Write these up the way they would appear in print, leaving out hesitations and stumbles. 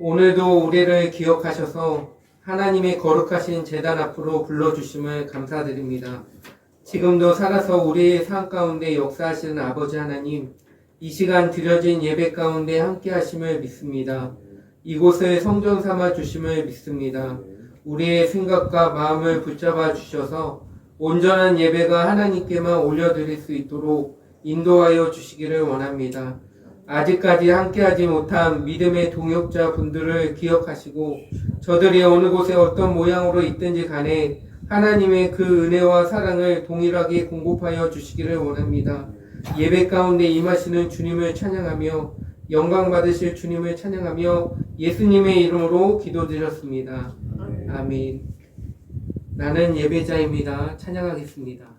오늘도 우리를 기억하셔서 하나님의 거룩하신 제단 앞으로 불러주심을 감사드립니다. 지금도 살아서 우리의 삶 가운데 역사하시는 아버지 하나님, 이 시간 드려진 예배 가운데 함께 하심을 믿습니다. 이곳을 성전 삼아 주심을 믿습니다. 우리의 생각과 마음을 붙잡아 주셔서 온전한 예배가 하나님께만 올려드릴 수 있도록 인도하여 주시기를 원합니다. 아직까지 함께하지 못한 믿음의 동역자 분들을 기억하시고 저들이 어느 곳에 어떤 모양으로 있든지 간에 하나님의 그 은혜와 사랑을 동일하게 공급하여 주시기를 원합니다. 예배 가운데 임하시는 주님을 찬양하며 영광 받으실 주님을 찬양하며 예수님의 이름으로 기도드렸습니다. 아멘. 나는 예배자입니다. 찬양하겠습니다.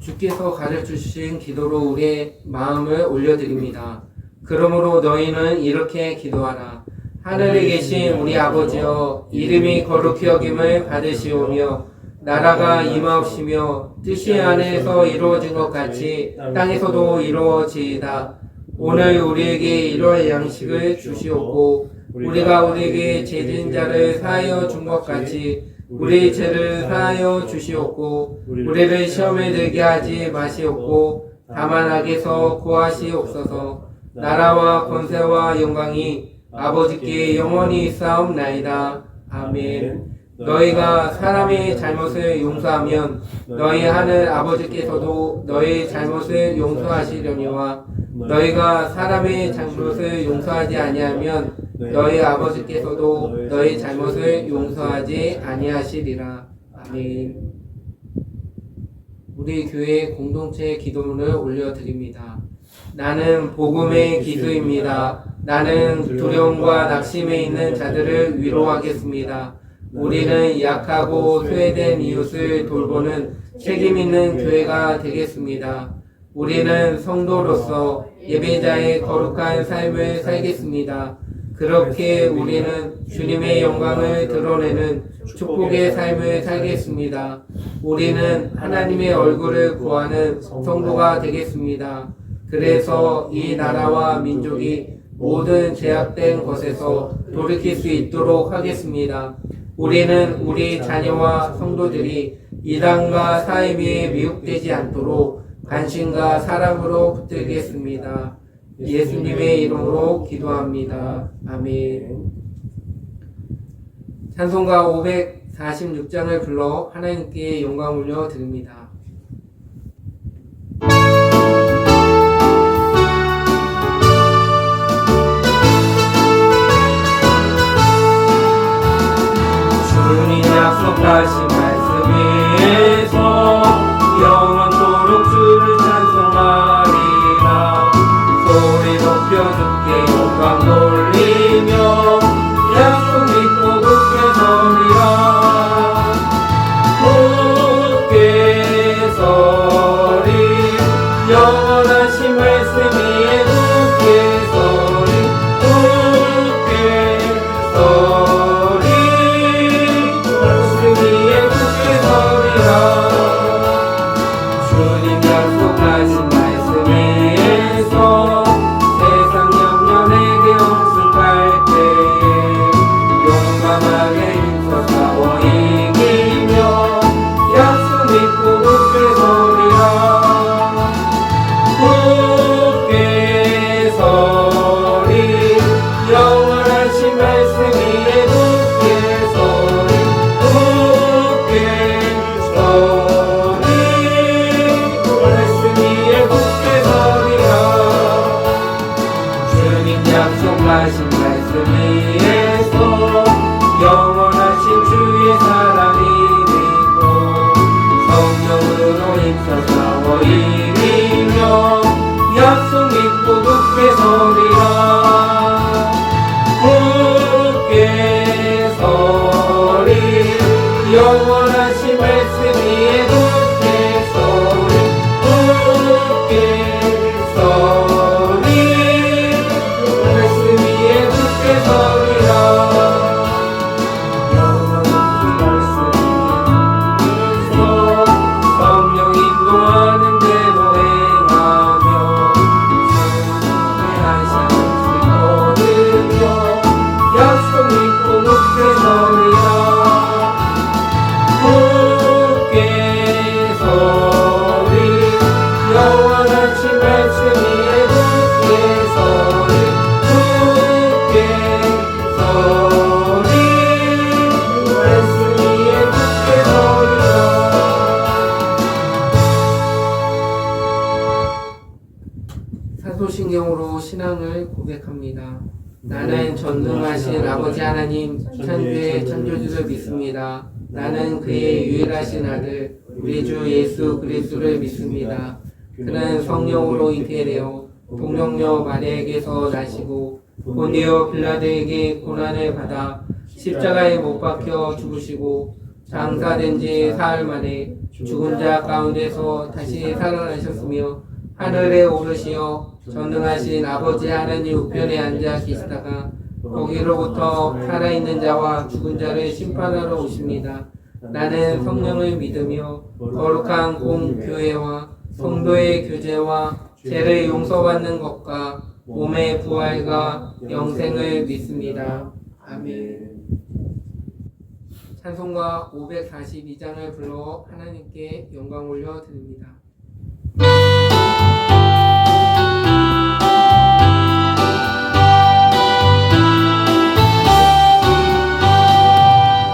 주께서 가르쳐주신 기도로 우리의 마음을 올려드립니다. 그러므로 너희는 이렇게 기도하라. 하늘에 계신 우리 아버지여, 이름이 거룩히 여김을 받으시오며 나라가 임하옵시며 뜻이 하늘에서 이루어진 것 같이 땅에서도 이루어지이다. 오늘 우리에게 이러한 양식을 주시옵고 우리가 우리에게 죄진 자를 사하여 준 것 같이 우리의 죄를 사하여 주시옵고 우리를 시험에 들게 하지 마시옵고 다만 악에서 구하시옵소서. 나라와 권세와 영광이 아버지께 영원히 있사옵나이다. 아멘. 너희가 사람의 잘못을 용서하면 너희 하늘 아버지께서도 너희 잘못을 용서하시려니와 너희가 사람의 잘못을 용서하지 아니하면 너희 아버지께서도 너희 잘못을 용서하지 아니하시리라. 아멘. 우리 교회 공동체 기도문을 올려드립니다. 나는 복음의 기수입니다. 나는 두려움과 낙심에 있는 자들을 위로하겠습니다. 우리는 약하고 소외된 이웃을 돌보는 책임 있는 교회가 되겠습니다. 우리는 성도로서 예배자의 거룩한 삶을 살겠습니다. 그렇게 우리는 주님의 영광을 드러내는 축복의 삶을 살겠습니다. 우리는 하나님의 얼굴을 구하는 성도가 되겠습니다. 그래서 이 나라와 민족이 모든 제약된 것에서 돌이킬 수 있도록 하겠습니다. 우리는 우리 자녀와 성도들이 이단과 사이비에 미혹되지 않도록 관심과 사랑으로 붙들겠습니다. 예수님의 이름으로 기도합니다. 아멘. 찬송가 546장을 불러 하나님께 영광 올려 드립니다. 주님 약속하신 말씀 위에서 영원토록 주를 찬송 영원하신 말씀 위에 굳게 서리 굳게 서리 말씀 위에 굳게 서리라 영원하신 말씀 위에 성령 인도하는 대로 행하며 승리하신 거두며 약속 믿고 굳게 서리라 굳게 서리 영원하신 말씀 위에 굳게 서리 굳게 서리 말씀 위에 굳게 서리라 사도신경으로 신앙을 고백합니다. 나는 전능하신 아버지 하나님 천주의 창조주를 믿습니다. 나는 그의 유일하신 아들 우리 주 예수 그리스도를 믿습니다. 그는 성령으로 잉태되어 동정녀 마리아에게서 나시고 본디오 빌라도에게 고난을 받아 십자가에 못 박혀 죽으시고 장사된 지 사흘 만에 죽은 자 가운데서 다시 살아나셨으며 하늘에 오르시어 전능하신 아버지 하나님 우편에 앉아 계시다가 거기로부터 살아있는 자와 죽은 자를 심판하러 오십니다. 나는 성령을 믿으며 거룩한 공교회와 성도의 교제와 죄를 용서받는 것과 몸의 부활과 영생을 믿습니다. 아멘. 찬송가 542장을 불러 하나님께 영광 올려드립니다.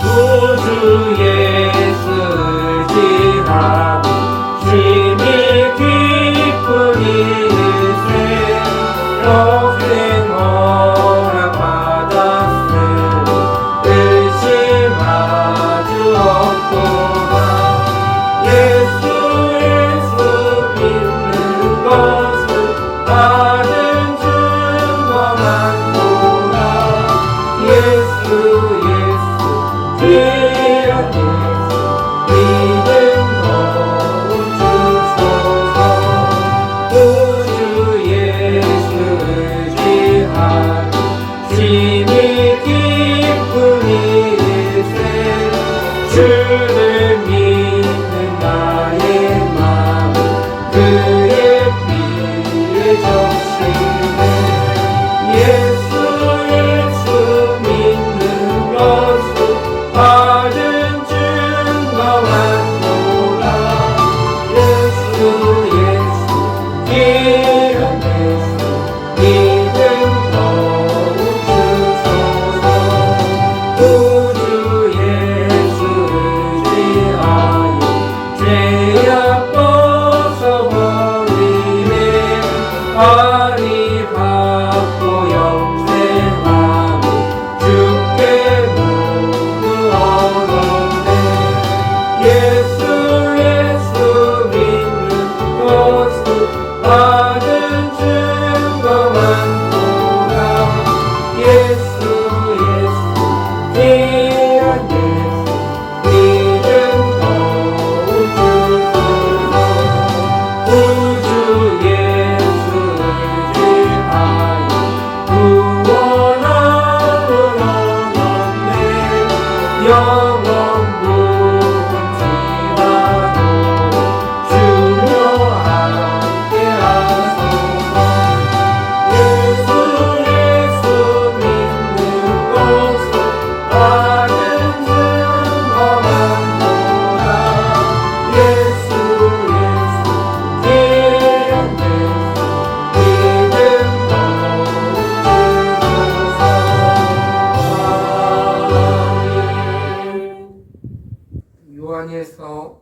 구주 예수를 지하고 심히 기쁜 일세 영생 허락받았으니 의심하지 없도다 예수 믿는 것은 받은 증거 많도다 예수 믿음 거울 주소서 우주 예수를 지하니 심히 기쁜 일세 주를 믿는 나의 마음 그의 피에 적시네 예수 믿는 것은 받은 증거 많도다 예수 귀한 예수 믿음 거울 주소서 우주 예수를 지하여 죄악 벗어버리네 아리 받고 영생하며 주께 모두 얻었네 예수 믿는 것은 받은 증거 많도다 예수 귀한 예수 믿음 거울 주소서 우주 예수를 지하여 구원하러 얻었네 영원 묵은 지나도록 주여 함께 하소서 예수 믿는 것은 받은 증거 많도다 예수 귀한 예수 믿음 거울 주소서 아멘. 요한일서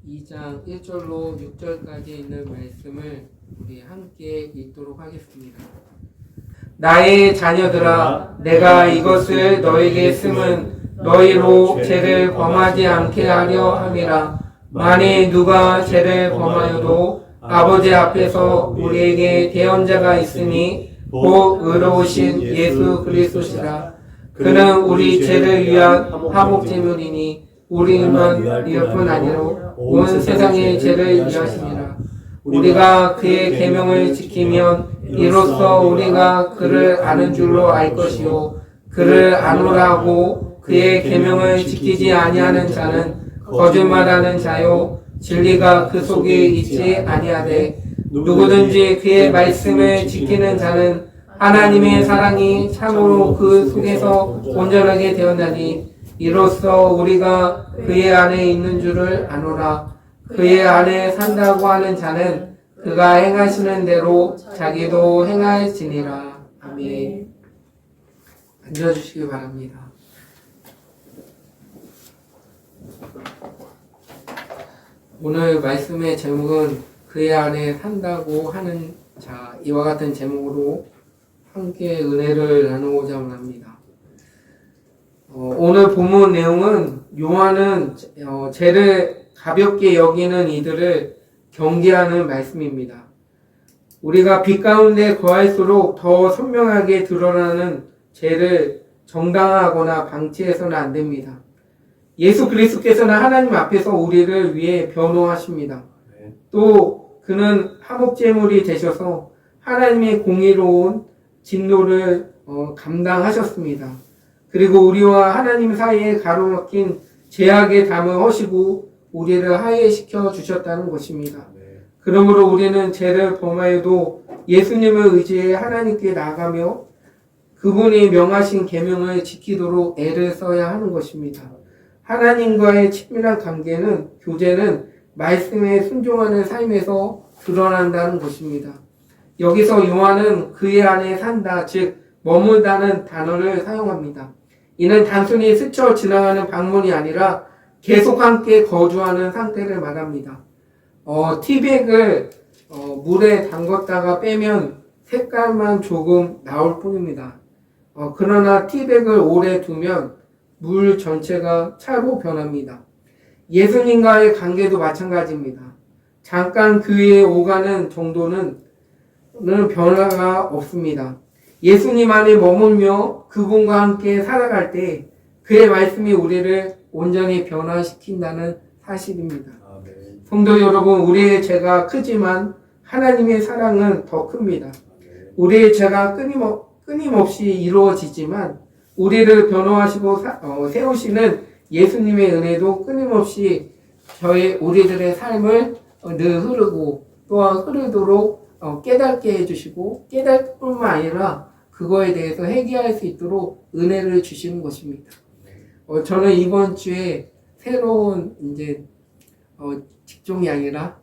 2장 1절로 6절까지 있는 말씀을 우리 함께 읽도록 하겠습니다. 나의 자녀들아 내가 이것을 너에게 쓰면 너희로 죄를 범하지 않게 하려 함이라. 만일 누가 죄를 범하여도 아버지 앞에서 우리에게 대언자가 있으니 곧 의로우신 예수 그리스도시라. 그는 우리 죄를 위한 화목제물이니 우리만 위할 뿐 아니라 온 세상의 죄를 위하시니라. 우리가 그의 계명을 지키면 이로써 우리가 그를 아는 줄로 알 것이요 그를 아노라고 그의 계명을 지키지 아니하는 자는 거짓말하는 자요 진리가 그 속에 있지 아니하되 누구든지 그의 말씀을 지키는 자는 하나님의 사랑이 참으로 그 속에서 온전하게 되었나니 이로써 우리가 그의 안에 있는 줄을 아노라. 그의 안에 산다고 하는 자는 그가 행하시는 대로 자기도 행할지니라. 아멘. 앉아주시기 바랍니다. 오늘 말씀의 제목은 그의 안에 산다고 하는 자, 이와 같은 제목으로 함께 은혜를 나누고자 합니다. 오늘 본문 내용은 요한은 죄를 가볍게 여기는 이들을 경계하는 말씀입니다. 우리가 빛 가운데 거할수록 더 선명하게 드러나는 죄를 정당화하거나 방치해서는 안 됩니다. 예수 그리스도께서는 하나님 앞에서 우리를 위해 변호하십니다. 또 그는 화목제물이 되셔서 하나님의 공의로운 진노를 감당하셨습니다. 그리고 우리와 하나님 사이에 가로막힌 죄악의 담을 허시고 우리를 화해시켜 주셨다는 것입니다. 그러므로 우리는 죄를 범하여도 예수님을 의지해 하나님께 나아가며 그분이 명하신 계명을 지키도록 애를 써야 하는 것입니다. 하나님과의 친밀한 관계는, 교제는 말씀에 순종하는 삶에서 드러난다는 것입니다. 여기서 요한은 그의 안에 산다, 즉 머물다는 단어를 사용합니다. 이는 단순히 스쳐 지나가는 방문이 아니라 계속 함께 거주하는 상태를 말합니다. 티백을 물에 담궜다가 빼면 색깔만 조금 나올 뿐입니다. 그러나 티백을 오래 두면 물 전체가 차로 변합니다. 예수님과의 관계도 마찬가지입니다. 잠깐 그 위에 오가는 정도는 변화가 없습니다. 예수님 안에 머물며 그분과 함께 살아갈 때 그의 말씀이 우리를 온전히 변화시킨다는 사실입니다. 성도 여러분, 우리의 죄가 크지만 하나님의 사랑은 더 큽니다. 우리의 죄가 끊임없이 이루어지지만 우리를 변호하시고 세우시는 예수님의 은혜도 끊임없이 우리들의 삶을 늘 흐르고 또한 흐르도록 깨닫게 해주시고 깨달을 뿐만 아니라 그거에 대해서 회개할 수 있도록 은혜를 주시는 것입니다. 저는 이번 주에 새로운 직종이 아니라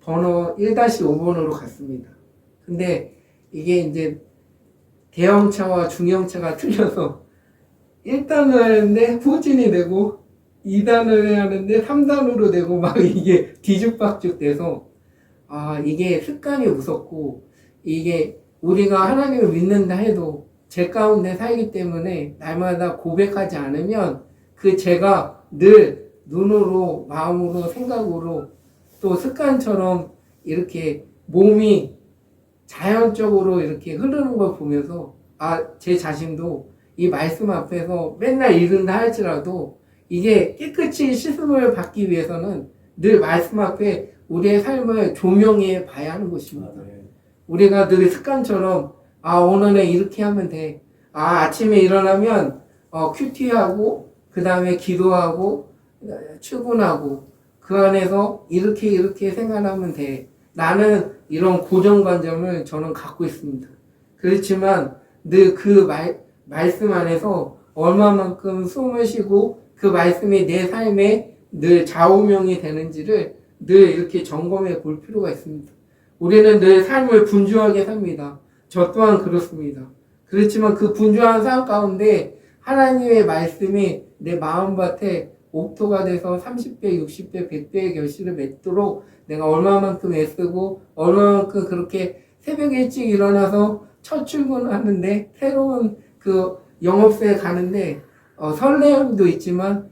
번호 1-5번으로 갔습니다. 근데 이게 대형차와 중형차가 틀려서 1단을 하는데 후진이 되고 2단을 해야 하는데 3단으로 되고 막 이게 뒤죽박죽 돼서 이게 습관이 무섭고 이게 우리가 하나님을 믿는다 해도 죄 가운데 살기 때문에 날마다 고백하지 않으면 그 죄가 늘 눈으로 마음으로 생각으로 또 습관처럼 이렇게 몸이 자연적으로 이렇게 흐르는 걸 보면서 제 자신도 이 말씀 앞에서 맨날 읽는다 할지라도 이게 깨끗이 씻음을 받기 위해서는 늘 말씀 앞에 우리의 삶을 조명해 봐야 하는 것입니다. 우리가 늘 습관처럼 오늘은 이렇게 하면 돼. 아침에 일어나면 큐티하고 그 다음에 기도하고 출근하고 그 안에서 이렇게 생활하면 돼. 나는 이런 고정관념을 저는 갖고 있습니다. 그렇지만 늘 그 말씀 안에서 얼마만큼 숨을 쉬고 그 말씀이 내 삶에 늘 좌우명이 되는지를 늘 이렇게 점검해 볼 필요가 있습니다. 우리는 늘 삶을 분주하게 삽니다. 저 또한 그렇습니다. 그렇지만 그 분주한 삶 가운데 하나님의 말씀이 내 마음밭에 옥토가 돼서 30배, 60배, 100배의 결실을 맺도록 내가 얼마만큼 애쓰고 얼마만큼 그렇게 새벽 일찍 일어나서 첫 출근하는데 새로운 그 영업소에 가는데 설렘도 있지만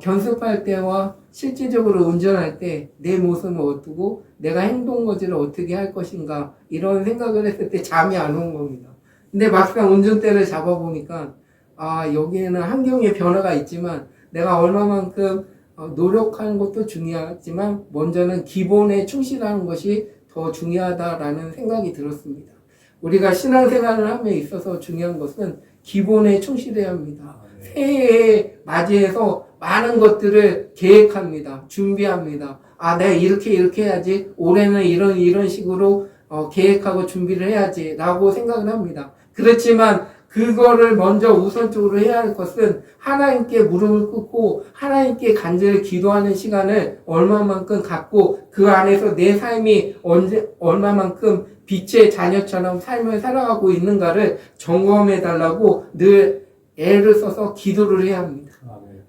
견습할 때와 실질적으로 운전할 때 내 모습을 어두고 내가 행동 거지를 어떻게 할 것인가 이런 생각을 했을 때 잠이 안 오는 겁니다. 근데 막상 운전대를 잡아보니까 여기에는 환경의 변화가 있지만 내가 얼마만큼 노력하는 것도 중요하지만 먼저는 기본에 충실하는 것이 더 중요하다라는 생각이 들었습니다. 우리가 신앙생활을 함에 있어서 중요한 것은 기본에 충실해야 합니다. 새해에 맞이해서 많은 것들을 계획합니다. 준비합니다. 내가 이렇게 해야지. 올해는 이런 식으로 계획하고 준비를 해야지. 라고 생각을 합니다. 그렇지만 그거를 먼저 우선적으로 해야 할 것은 하나님께 무릎을 꿇고 하나님께 간절히 기도하는 시간을 얼마만큼 갖고 그 안에서 내 삶이 얼마만큼 빛의 자녀처럼 삶을 살아가고 있는가를 점검해 달라고 늘 애를 써서 기도를 해야 합니다.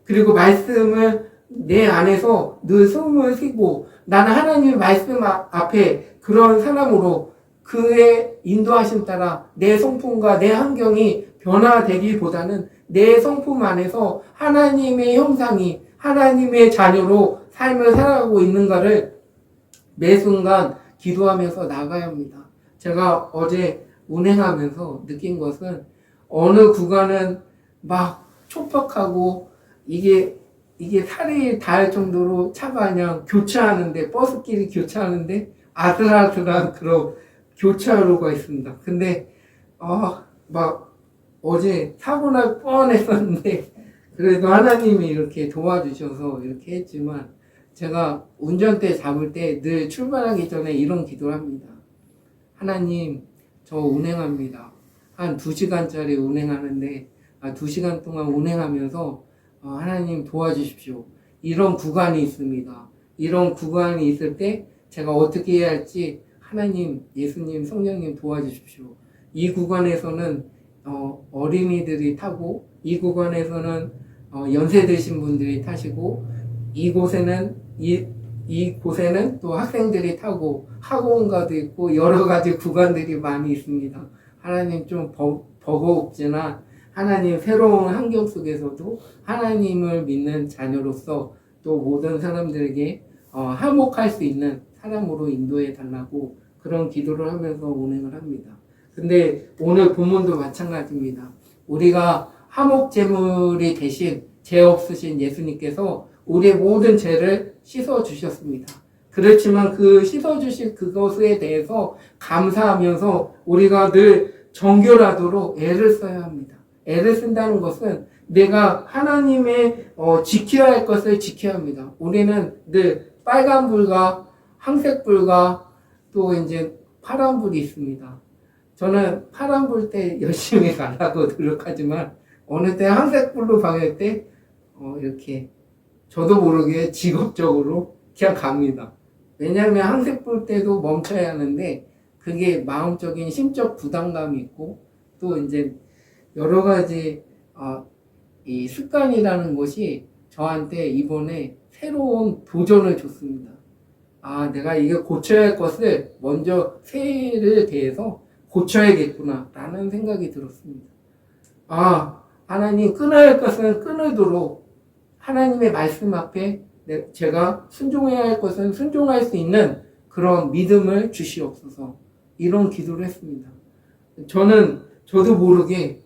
그리고 말씀을 내 안에서 늘 소문을 쓰고 나는 하나님의 말씀 앞에 그런 사람으로 그의 인도하심 따라 내 성품과 내 환경이 변화되기보다는 내 성품 안에서 하나님의 형상이 하나님의 자녀로 삶을 살아가고 있는가를 매 순간 기도하면서 나가야 합니다. 제가 어제 운행하면서 느낀 것은 어느 구간은 막 촉박하고 이게 살이 닿을 정도로 차가 그냥 교차하는데 버스끼리 교차하는데 아슬아슬한 그런 교차로가 있습니다. 근데 막 어제 사고 날 뻔했었는데 그래도 하나님이 이렇게 도와주셔서 이렇게 했지만 제가 운전대 잡을 때 늘 출발하기 전에 이런 기도를 합니다. 하나님, 저 운행합니다. 한 2시간짜리 운행하는데 2시간 동안 운행하면서 하나님 도와주십시오. 이런 구간이 있습니다. 이런 구간이 있을 때 제가 어떻게 해야 할지 하나님, 예수님, 성령님 도와주십시오. 이 구간에서는 어린이들이 타고 이 구간에서는 연세 드신 분들이 타시고 이곳에는 또 학생들이 타고 학원가도 있고 여러 가지 구간들이 많이 있습니다. 하나님 좀 버거웠지만 하나님 새로운 환경 속에서도 하나님을 믿는 자녀로서 또 모든 사람들에게 화목할 수 있는 사람으로 인도해 달라고 그런 기도를 하면서 운행을 합니다. 근데 오늘 본문도 마찬가지입니다. 우리가 화목제물이 되신 죄 없으신 예수님께서 우리의 모든 죄를 씻어주셨습니다. 그렇지만 그 씻어주신 그것에 대해서 감사하면서 우리가 늘 정결하도록 애를 써야 합니다. 애를 쓴다는 것은 내가 하나님의 지켜야 할 것을 지켜야 합니다. 우리는 늘 빨간불과 황색불과 또 이제 파란불이 있습니다. 저는 파란불 때 열심히 가려고 노력하지만 어느 때 황색불로 방할 때 이렇게 저도 모르게 직업적으로 그냥 갑니다. 왜냐하면 황색불 때도 멈춰야 하는데 그게 마음적인 심적 부담감이 있고 또 이제 여러 가지 이 습관이라는 것이 저한테 이번에 새로운 도전을 줬습니다. 내가 이게 고쳐야 할 것을 먼저 새해를 대해서 고쳐야겠구나 라는 생각이 들었습니다. 하나님 끊어야 할 것은 끊도록 하나님의 말씀 앞에 제가 순종해야 할 것은 순종할 수 있는 그런 믿음을 주시옵소서 이런 기도를 했습니다. 저도 모르게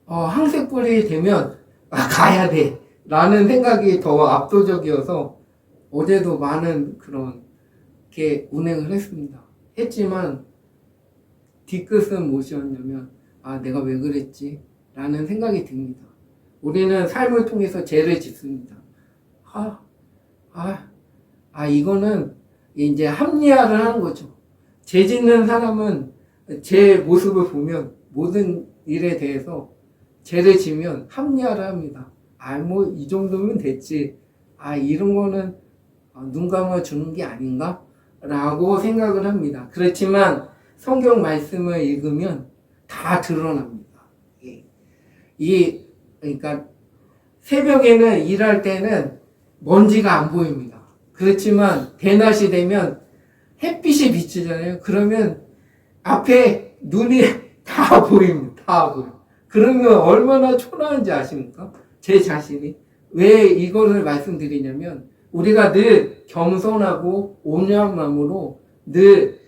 황색불이 되면 가야 돼 라는 생각이 더 압도적이어서 어제도 많은 그런 게 운행을 했지만 뒤끝은 무엇이었냐면 내가 왜 그랬지 라는 생각이 듭니다. 우리는 삶을 통해서 죄를 짓습니다. 이거는 이제 합리화를 하는 거죠. 죄 짓는 사람은 제 모습을 보면 모든 일에 대해서 죄를 지면 합리화를 합니다. 이 정도면 됐지. 이런 거는 눈 감아주는 게 아닌가? 라고 생각을 합니다. 그렇지만 성경 말씀을 읽으면 다 드러납니다. 그러니까 새벽에는 일할 때는 먼지가 안 보입니다. 그렇지만 대낮이 되면 햇빛이 비치잖아요. 그러면 앞에 눈이 다 보입니다. 다 보여요. 그러면 얼마나 초라한지 아십니까? 제 자신이. 왜 이거를 말씀드리냐면 우리가 늘 겸손하고 온유한 마음으로 늘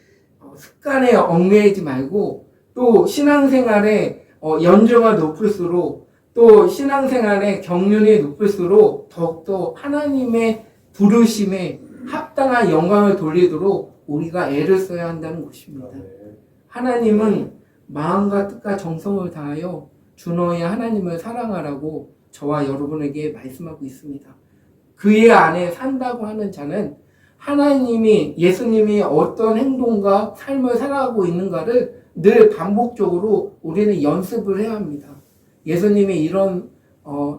습관에 얽매이지 말고 또 신앙생활의 연조가 높을수록 또 신앙생활의 경륜이 높을수록 더욱더 하나님의 부르심에 합당한 영광을 돌리도록 우리가 애를 써야 한다는 것입니다. 하나님은 마음과 뜻과 정성을 다하여 주 너의 하나님을 사랑하라고 저와 여러분에게 말씀하고 있습니다. 그의 안에 산다고 하는 자는 하나님이 예수님이 어떤 행동과 삶을 살아가고 있는가를 늘 반복적으로 우리는 연습을 해야 합니다. 예수님이 이런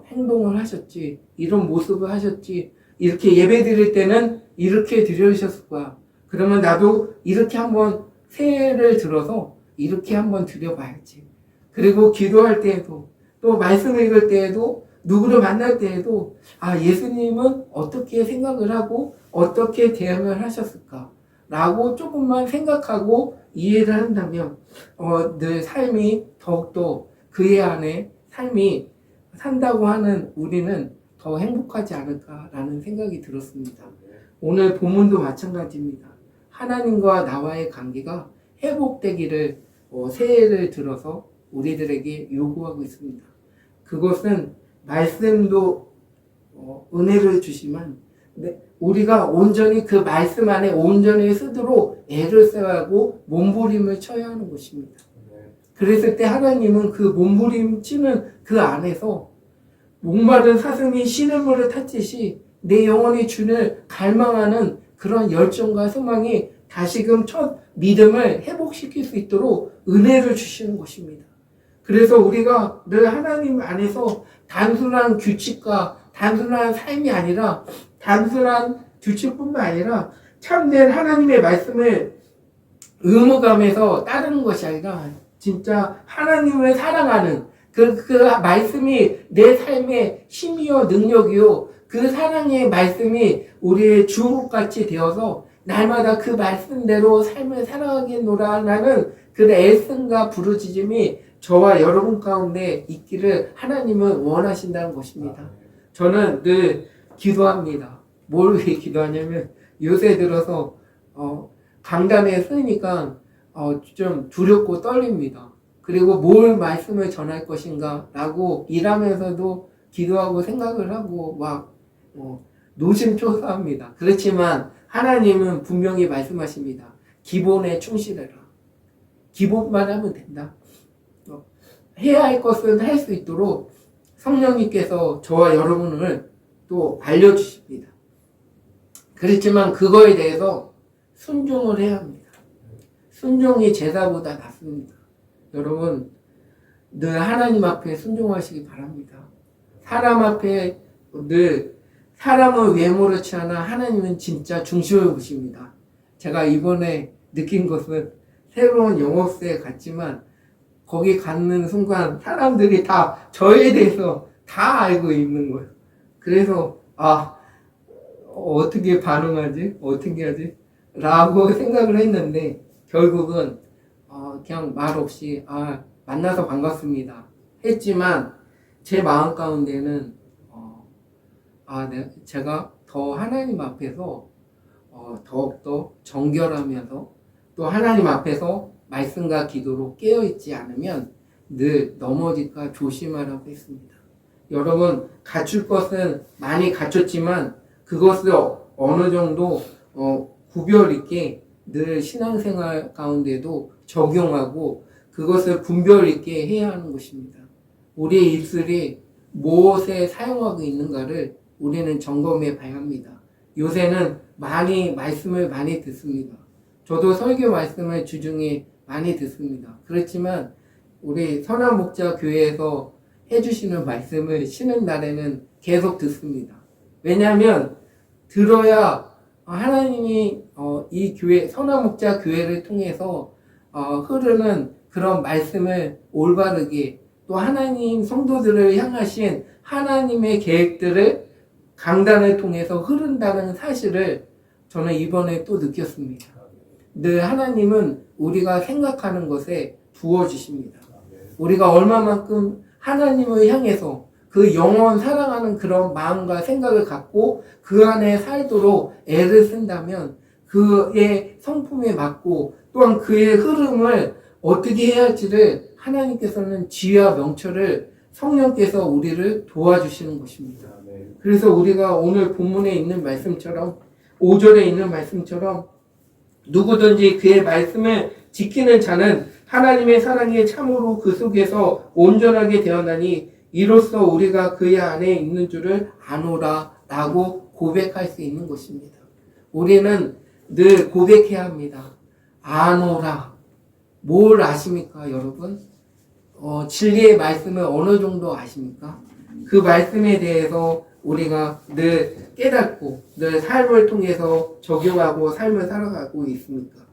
행동을 하셨지, 이런 모습을 하셨지, 이렇게 예배 드릴 때는 이렇게 드려주셨을 거야. 그러면 나도 이렇게 한번 새해를 들어서 이렇게 한번 드려봐야지. 그리고 기도할 때에도 또 말씀 읽을 때에도 누구를 만날 때에도 예수님은 어떻게 생각을 하고 어떻게 대응을 하셨을까 라고 조금만 생각하고 이해를 한다면 늘 삶이 더욱더 그의 안에 삶이 산다고 하는 우리는 더 행복하지 않을까라는 생각이 들었습니다. 오늘 본문도 마찬가지입니다. 하나님과 나와의 관계가 회복되기를 새해를 들어서 우리들에게 요구하고 있습니다. 그것은 말씀도 은혜를 주시만 우리가 온전히 그 말씀 안에 온전히 쓰도록 애를 써야 하고 몸부림을 쳐야 하는 것입니다. 그랬을 때 하나님은 그 몸부림 치는 그 안에서 목마른 사슴이 시냇물을 탔듯이 내 영혼이 주를 갈망하는 그런 열정과 소망이 다시금 첫 믿음을 회복시킬 수 있도록 은혜를 주시는 것입니다. 그래서 우리가 늘 하나님 안에서 단순한 규칙과 단순한 삶이 아니라 단순한 규칙뿐만 아니라 참된 하나님의 말씀을 의무감에서 따르는 것이 아니라 진짜 하나님을 사랑하는 그 말씀이 내 삶의 힘이요 능력이요 그 사랑의 말씀이 우리의 주옥같이 되어서 날마다 그 말씀대로 삶을 살아가겠노라라는 그 애씀과 부르짖음이 저와 여러분 가운데 있기를 하나님은 원하신다는 것입니다. 저는 늘 기도합니다. 뭘 왜 기도하냐면 요새 들어서 강단에 쓰니까 좀 두렵고 떨립니다. 그리고 뭘 말씀을 전할 것인가 라고 일하면서도 기도하고 생각을 하고 막 노심초사합니다. 그렇지만 하나님은 분명히 말씀하십니다. 기본에 충실해라. 기본만 하면 된다. 해야 할 것은 할 수 있도록 성령님께서 저와 여러분을 또 알려주십니다. 그렇지만 그거에 대해서 순종을 해야 합니다. 순종이 제사보다 낫습니다. 여러분 늘 하나님 앞에 순종하시기 바랍니다. 사람 앞에 늘 사람은 외모를 취하나 하나님은 진짜 중심을 보십니다. 제가 이번에 느낀 것은 새로운 영업소에 갔지만 거기 가는 순간 사람들이 다 저에 대해서 다 알고 있는 거예요. 그래서 어떻게 반응하지? 어떻게 하지? 라고 생각을 했는데 결국은 그냥 말 없이 만나서 반갑습니다 했지만 제 마음 가운데는 제가 더 하나님 앞에서 더욱더 정결하면서 또 하나님 앞에서 말씀과 기도로 깨어있지 않으면 늘 넘어질까 조심하라고 했습니다. 여러분 갖출 것은 많이 갖췄지만 그것을 어느 정도 구별 있게 늘 신앙생활 가운데도 적용하고 그것을 분별 있게 해야 하는 것입니다. 우리의 입술이 무엇에 사용하고 있는가를 우리는 점검해 봐야 합니다. 요새는 말씀을 많이 듣습니다. 저도 설교 말씀을 주중에 많이 듣습니다. 그렇지만 우리 선한 목자 교회에서 해주시는 말씀을 쉬는 날에는 계속 듣습니다. 왜냐하면 들어야 하나님이 이 교회 선한 목자 교회를 통해서 흐르는 그런 말씀을 올바르게 또 하나님 성도들을 향하신 하나님의 계획들을 강단을 통해서 흐른다는 사실을 저는 이번에 또 느꼈습니다. 늘 하나님은 우리가 생각하는 것에 부어주십니다. 우리가 얼마만큼 하나님을 향해서 그 영원 사랑하는 그런 마음과 생각을 갖고 그 안에 살도록 애를 쓴다면 그의 성품에 맞고 또한 그의 흐름을 어떻게 해야 할지를 하나님께서는 지혜와 명철을 성령께서 우리를 도와주시는 것입니다. 그래서 우리가 오늘 본문에 있는 말씀처럼 5절에 있는 말씀처럼 누구든지 그의 말씀을 지키는 자는 하나님의 사랑에 참으로 그 속에서 온전하게 되었나니 이로써 우리가 그의 안에 있는 줄을 아노라 라고 고백할 수 있는 것입니다. 우리는 늘 고백해야 합니다. 아노라. 뭘 아십니까, 여러분? 진리의 말씀을 어느 정도 아십니까? 그 말씀에 대해서 우리가 늘 깨닫고 늘 삶을 통해서 적용하고 삶을 살아가고 있습니까?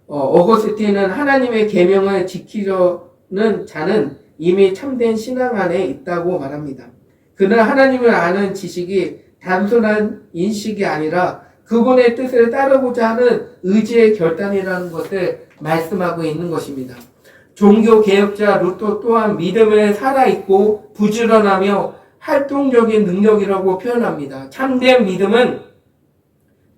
어거스틴은 하나님의 계명을 지키려는 자는 이미 참된 신앙 안에 있다고 말합니다. 그는 하나님을 아는 지식이 단순한 인식이 아니라 그분의 뜻을 따르고자 하는 의지의 결단이라는 것을 말씀하고 있는 것입니다. 종교개혁자 루터 또한 믿음에 살아있고 부지런하며 활동적인 능력이라고 표현합니다. 참된 믿음은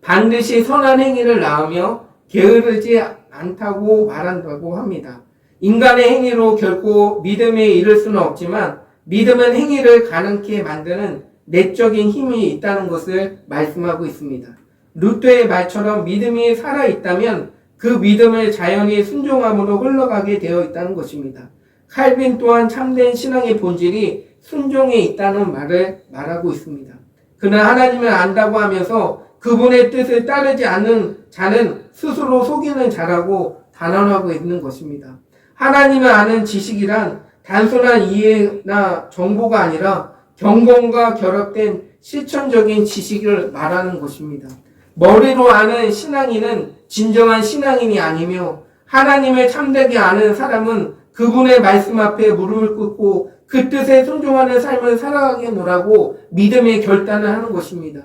반드시 선한 행위를 낳으며 게으르지 않다고 말한다고 합니다. 인간의 행위로 결코 믿음에 이를 수는 없지만 믿음은 행위를 가능케 만드는 내적인 힘이 있다는 것을 말씀하고 있습니다. 루터의 말처럼 믿음이 살아있다면 그 믿음을 자연히 순종함으로 흘러가게 되어 있다는 것입니다. 칼빈 또한 참된 신앙의 본질이 순종에 있다는 말을 말하고 있습니다. 그는 하나님을 안다고 하면서 그분의 뜻을 따르지 않는 자는 스스로 속이는 자라고 단언하고 있는 것입니다. 하나님을 아는 지식이란 단순한 이해나 정보가 아니라 경험과 결합된 실천적인 지식을 말하는 것입니다. 머리로 아는 신앙인은 진정한 신앙인이 아니며 하나님을 참되게 아는 사람은 그분의 말씀 앞에 무릎을 꿇고 그 뜻에 순종하는 삶을 살아가겠노라고 믿음의 결단을 하는 것입니다.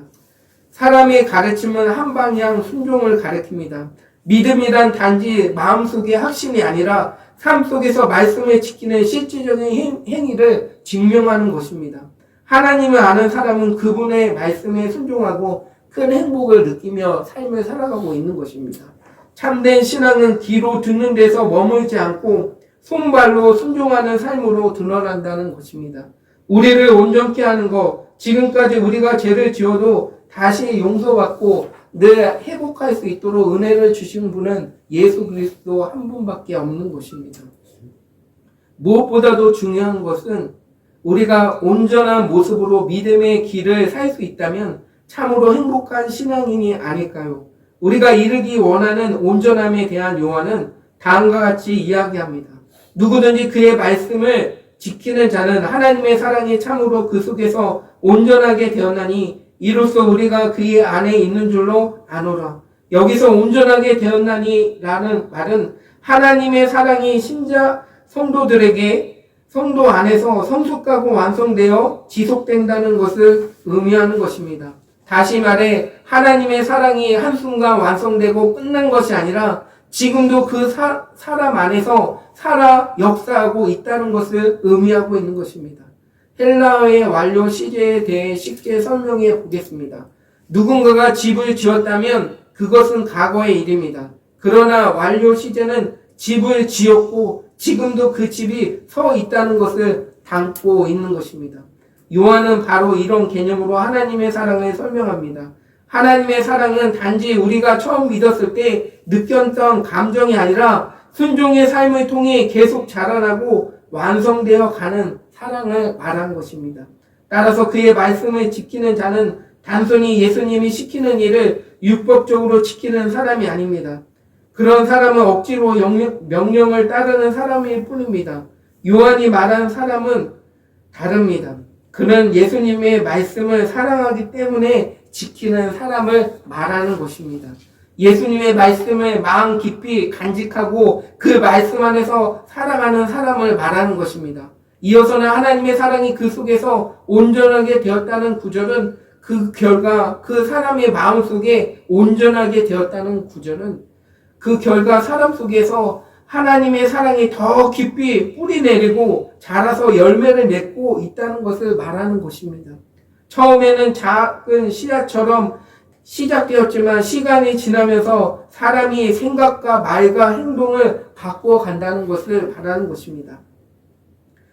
사람의 가르침은 한 방향 순종을 가리킵니다. 믿음이란 단지 마음속의 확신이 아니라 삶 속에서 말씀을 지키는 실질적인 행위를 증명하는 것입니다. 하나님을 아는 사람은 그분의 말씀에 순종하고 큰 행복을 느끼며 삶을 살아가고 있는 것입니다. 참된 신앙은 귀로 듣는 데서 머물지 않고 손발로 순종하는 삶으로 드러난다는 것입니다. 우리를 온전케 하는 것, 지금까지 우리가 죄를 지어도 다시 용서받고 늘 회복할 수 있도록 은혜를 주신 분은 예수 그리스도 한 분밖에 없는 것입니다. 무엇보다도 중요한 것은 우리가 온전한 모습으로 믿음의 길을 살 수 있다면 참으로 행복한 신앙인이 아닐까요? 우리가 이르기 원하는 온전함에 대한 요한은 다음과 같이 이야기합니다. 누구든지 그의 말씀을 지키는 자는 하나님의 사랑이 참으로 그 속에서 온전하게 되었나니 이로써 우리가 그의 안에 있는 줄로 아노라. 여기서 온전하게 되었나니 라는 말은 하나님의 사랑이 신자 성도들에게 성도 안에서 성숙하고 완성되어 지속된다는 것을 의미하는 것입니다. 다시 말해 하나님의 사랑이 한순간 완성되고 끝난 것이 아니라 지금도 그 사람 안에서 살아 역사하고 있다는 것을 의미하고 있는 것입니다. 헬라어의 완료 시제에 대해 쉽게 설명해 보겠습니다. 누군가가 집을 지었다면 그것은 과거의 일입니다. 그러나 완료 시제는 집을 지었고 지금도 그 집이 서 있다는 것을 담고 있는 것입니다. 요한은 바로 이런 개념으로 하나님의 사랑을 설명합니다. 하나님의 사랑은 단지 우리가 처음 믿었을 때 느꼈던 감정이 아니라 순종의 삶을 통해 계속 자라나고 완성되어 가는 사랑을 말하는 것입니다. 따라서 그의 말씀을 지키는 자는 단순히 예수님이 시키는 일을 율법적으로 지키는 사람이 아닙니다. 그런 사람은 억지로 명령을 따르는 사람일 뿐입니다. 요한이 말한 사람은 다릅니다. 그는 예수님의 말씀을 사랑하기 때문에 지키는 사람을 말하는 것입니다. 예수님의 말씀을 마음 깊이 간직하고 그 말씀 안에서 살아가는 사람을 말하는 것입니다. 이어서는 하나님의 사랑이 그 속에서 온전하게 되었다는 구절은 그 결과 그 사람의 마음 속에 온전하게 되었다는 구절은 그 결과 사람 속에서 하나님의 사랑이 더 깊이 뿌리내리고 자라서 열매를 맺고 있다는 것을 말하는 것입니다. 처음에는 작은 씨앗처럼 시작되었지만 시간이 지나면서 사람이 생각과 말과 행동을 바꾸어 간다는 것을 바라는 것입니다.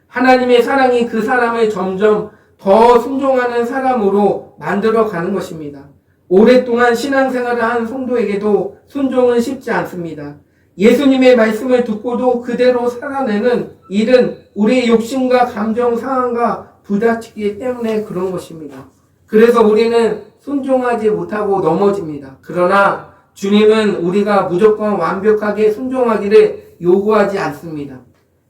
하나님의 사랑이 그 사람을 점점 더 순종하는 사람으로 만들어 가는 것입니다. 오랫동안 신앙생활을 한 성도에게도 순종은 쉽지 않습니다. 예수님의 말씀을 듣고도 그대로 살아내는 일은 우리의 욕심과 감정 상황과 부딪히기 때문에 그런 것입니다. 그래서 우리는 순종하지 못하고 넘어집니다. 그러나 주님은 우리가 무조건 완벽하게 순종하기를 요구하지 않습니다.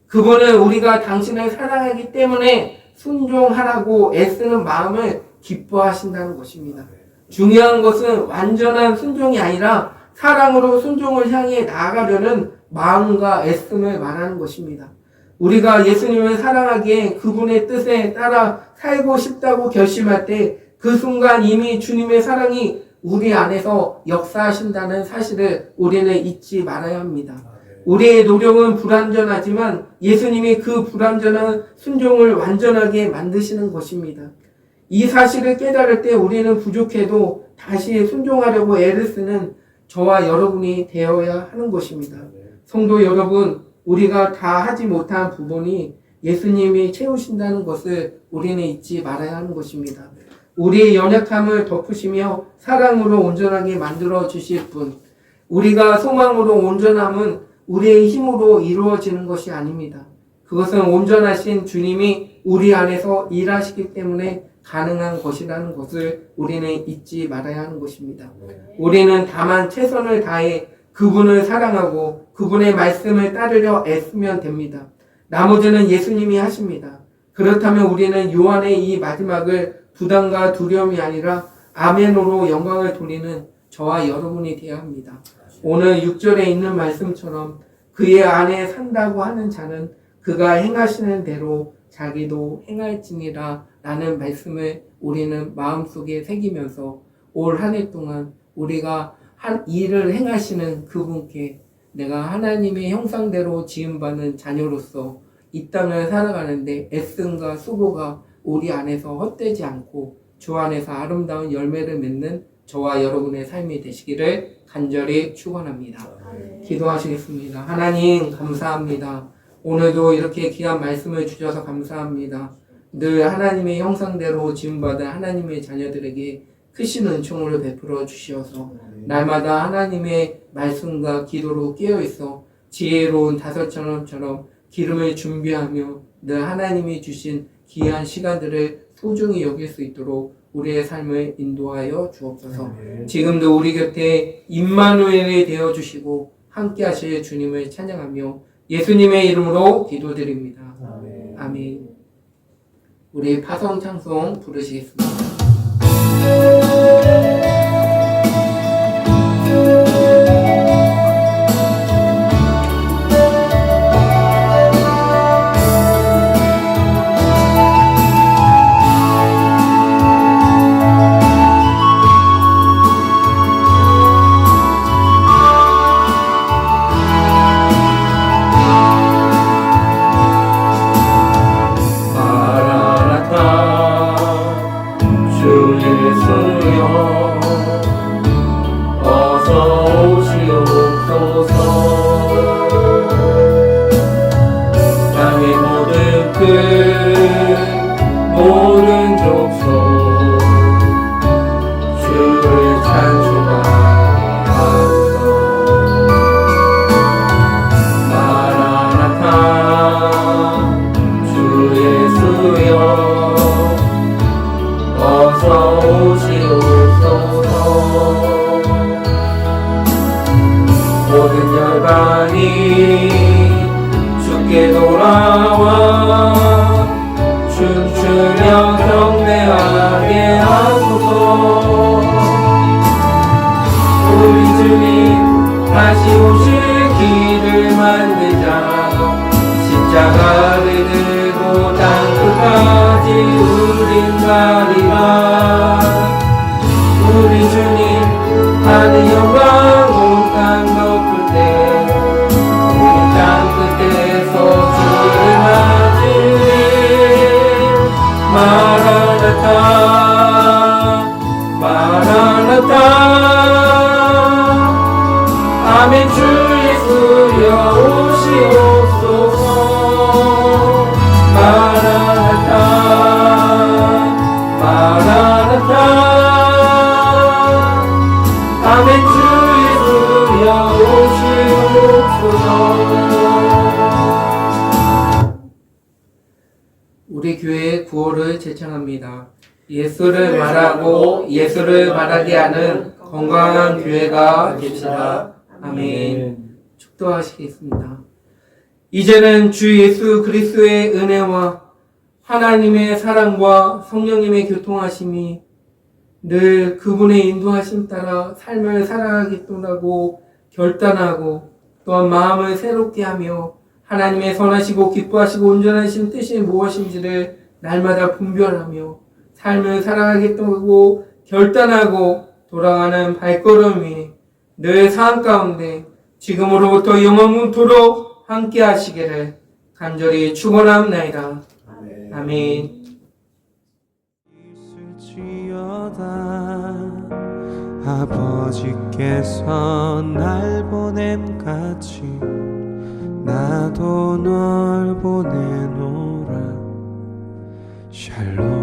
그분은 우리가 당신을 사랑하기 때문에 순종하라고 애쓰는 마음을 기뻐하신다는 것입니다. 중요한 것은 완전한 순종이 아니라 사랑으로 순종을 향해 나아가려는 마음과 애씀을 말하는 것입니다. 우리가 예수님을 사랑하기에 그분의 뜻에 따라 살고 싶다고 결심할 때 그 순간 이미 주님의 사랑이 우리 안에서 역사하신다는 사실을 우리는 잊지 말아야 합니다. 우리의 노력은 불완전하지만 예수님이 그 불완전한 순종을 완전하게 만드시는 것입니다. 이 사실을 깨달을 때 우리는 부족해도 다시 순종하려고 애를 쓰는 저와 여러분이 되어야 하는 것입니다. 성도 여러분, 우리가 다 하지 못한 부분이 예수님이 채우신다는 것을 우리는 잊지 말아야 하는 것입니다. 우리의 연약함을 덮으시며 사랑으로 온전하게 만들어 주실 분, 우리가 소망으로 온전함은 우리의 힘으로 이루어지는 것이 아닙니다. 그것은 온전하신 주님이 우리 안에서 일하시기 때문에 가능한 것이라는 것을 우리는 잊지 말아야 하는 것입니다. 우리는 다만 최선을 다해 그분을 사랑하고 그분의 말씀을 따르려 애쓰면 됩니다. 나머지는 예수님이 하십니다. 그렇다면 우리는 요한의 이 마지막을 부담과 두려움이 아니라 아멘으로 영광을 돌리는 저와 여러분이 되어야 합니다. 오늘 6절에 있는 말씀처럼 그의 안에 산다고 하는 자는 그가 행하시는 대로 자기도 행할지니라 라는 말씀을 우리는 마음속에 새기면서 올 한 해 동안 우리가 한 일을 행하시는 그분께 내가 하나님의 형상대로 지음받는 자녀로서 이 땅을 살아가는데 애씀과 수고가 우리 안에서 헛되지 않고 주 안에서 아름다운 열매를 맺는 저와 여러분의 삶이 되시기를 간절히 축원합니다. 기도하시겠습니다. 하나님 감사합니다. 오늘도 이렇게 귀한 말씀을 주셔서 감사합니다. 늘 하나님의 형상대로 지음받은 하나님의 자녀들에게 크신 은총을 베풀어 주시어서 날마다 하나님의 말씀과 기도로 깨어있어 지혜로운 다섯처럼처럼 기름을 준비하며 늘 하나님이 주신 귀한 시간들을 소중히 여길 수 있도록 우리의 삶을 인도하여 주옵소서. 지금도 우리 곁에 임마누엘이 되어주시고 함께 하실 주님을 찬양하며 예수님의 이름으로 기도드립니다. 아멘. 우리 파성 찬송 부르시겠습니다. 모든 열반이 주께 돌아와 춤추며 경배하게 하소서. 우리 주님 다시 오실 길을 만들자. 십자가를 들고 땅 끝까지 우린 가리라. 우리 주님 하늘 영광 온 땅 덮을 때 우리 땅 끝에서 주를 맞으리. 마라나타 마라나타 우리 교회의 구호를 제창합니다. 예수를 말하고 예수를 말하게 하는 건강한 교회가 됩시다. 아멘. 축도하시겠습니다. 이제는 주 예수 그리스도의 은혜와 하나님의 사랑과 성령님의 교통하심이 늘 그분의 인도하심 따라 삶을 살아가겠다고 결단하고 또한 마음을 새롭게 하며 하나님의 선하시고 기뻐하시고 온전하신 뜻이 무엇인지를 날마다 분별하며 삶을 살아가겠다고 결단하고 돌아가는 발걸음이 늘 삶 가운데 지금으로부터 영원토록 함께 하시기를 간절히 축원합니다. 아멘. 아버지께서 날 보냄같이 나도 널 보내노라. 샬롬.